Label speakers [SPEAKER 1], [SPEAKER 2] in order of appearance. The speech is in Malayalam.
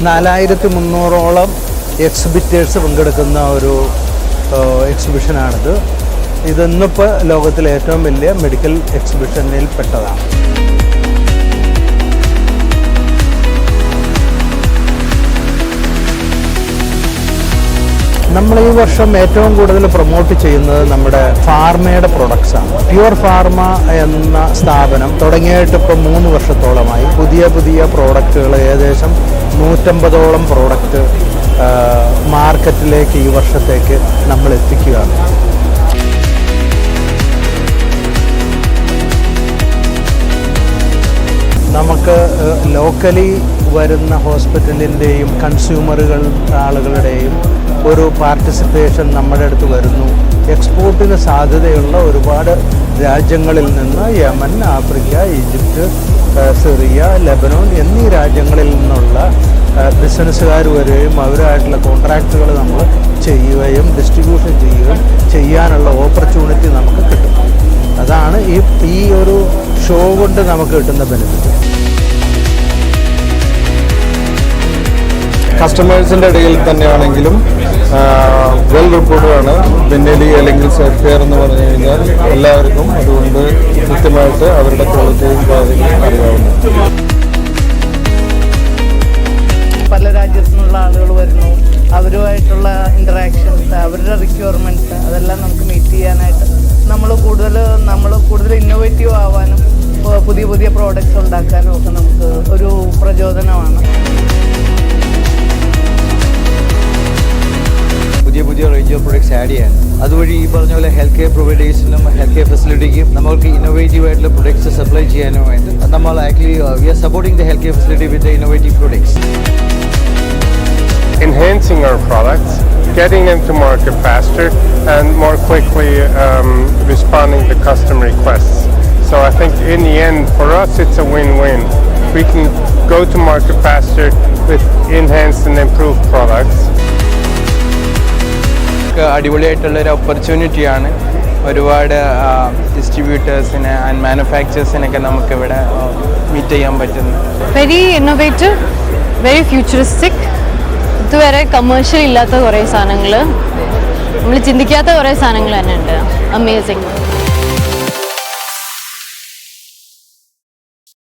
[SPEAKER 1] 4300ഓളം എക്സിബിറ്റേഴ്സ് പങ്കെടുക്കുന്ന ഒരു എക്സിബിഷനാണിത്. ഇന്നിപ്പോൾ ലോകത്തിലെ ഏറ്റവും വലിയ മെഡിക്കൽ എക്സിബിഷനിൽ പെട്ടതാണ്. നമ്മൾ ഈ വർഷം ഏറ്റവും കൂടുതൽ പ്രൊമോട്ട് ചെയ്യുന്നത് നമ്മുടെ ഫാർമയുടെ പ്രൊഡക്ട്സാണ്. പ്യുവർ ഫാർമ എന്ന സ്ഥാപനം തുടങ്ങിയിട്ട് ഇപ്പോൾ 3 വർഷത്തോളമായി. പുതിയ പ്രോഡക്റ്റുകൾ ഏകദേശം 150ഓളം പ്രോഡക്റ്റ് മാർക്കറ്റിലേക്ക് ഈ വർഷത്തേക്ക് നമ്മൾ എത്തിക്കുകയാണ്. നമുക്ക് ലോക്കലി വരുന്ന ഹോസ്പിറ്റലിൻ്റെയും ആളുകളുടെയും ഒരു പാർട്ടിസിപ്പേഷൻ നമ്മുടെ അടുത്ത് വരുന്നു. എക്സ്പോർട്ടിന് സാധ്യതയുള്ള ഒരുപാട് രാജ്യങ്ങളിൽ നിന്ന് Yemen, Africa, Egypt, Syria, Lebanon എന്നീ രാജ്യങ്ങളിൽ നിന്നുള്ള ബിസിനസ്സുകാർ വരികയും അവരുമായിട്ടുള്ള കോൺട്രാക്റ്റുകൾ നമ്മൾ ചെയ്യുകയും ഡിസ്ട്രിബ്യൂഷൻ ചെയ്യുകയും ചെയ്യാനുള്ള ഓപ്പർച്യൂണിറ്റി നമുക്ക് കിട്ടും. അതാണ് ഈ ഒരു ഷോ കൊണ്ട് നമുക്ക് കിട്ടുന്ന ബെനിഫിറ്റ്.
[SPEAKER 2] കസ്റ്റമേഴ്സിൻ്റെ ഇടയിൽ തന്നെയാണെങ്കിലും വെൽ റിപ്പോർട്ടഡാണ് ബെന്നലി അല്ലെങ്കിൽ സെഫെയർ എന്ന് പറഞ്ഞു കഴിഞ്ഞാൽ എല്ലാവർക്കും അതുകൊണ്ട് കൃത്യമായിട്ട് അവരുടെ ക്വാളിറ്റിയും കാര്യങ്ങളും അറിയാവുന്നു.
[SPEAKER 3] പല രാജ്യത്തു നിന്നുള്ള ആളുകൾ വരുന്നു. അവരുമായിട്ടുള്ള ഇൻറ്ററാക്ഷൻസ്, അവരുടെ റിക്വയർമെൻറ്റ്സ് അതെല്ലാം നമുക്ക് മീറ്റ് ചെയ്യാനായിട്ട് നമ്മൾ കൂടുതൽ ഇന്നോവേറ്റീവ് ആവാനും പുതിയ പ്രോഡക്റ്റ്സ് ഉണ്ടാക്കാനും ഒക്കെ നമുക്ക് ഒരു പ്രചോദനമാണ്.
[SPEAKER 4] പുതിയ റേഞ്ച് ഓഫ് പ്രൊഡക്ട്സ് ആഡ് ചെയ്യാൻ അതുവഴി ഈ പറഞ്ഞ പോലെ ഹെൽത്ത് കെയർ പ്രൊവൈഡേഴ്സിനും ഹെൽത്ത് കെയർ ഫെസിലിറ്റിക്കും നമുക്ക് ഇന്നോവേറ്റീവ് ആയിട്ടുള്ള പ്രൊഡക്ട്സ് സപ്ലൈ ചെയ്യാനുമായിട്ട് നമ്മൾ actually we are supporting the health care facility with the innovative products.
[SPEAKER 5] Enhancing our products, getting them to market faster and more quickly responding to customer requests. So I think in the end for us it's a win-win. We can go to market faster with enhanced and improved products.
[SPEAKER 6] അടിപൊളിയായിട്ടുള്ളൊരു ഓപ്പർച്യൂണിറ്റിയാണ്. ഒരുപാട് ഡിസ്ട്രിബ്യൂട്ടേഴ്സിനെ ആൻഡ് മാനുഫാക്ചേഴ്സിനൊക്കെ നമുക്കിവിടെ മീറ്റ് ചെയ്യാൻ പറ്റുന്നു.
[SPEAKER 7] Very innovative, very futuristic. ഇതുവരെ കമേഴ്ഷ്യൽ ഇല്ലാത്ത കുറേ സാധനങ്ങൾ, നമ്മൾ ചിന്തിക്കാത്ത കുറേ സാധനങ്ങൾ തന്നെ ഉണ്ട്. അമേസിങ്.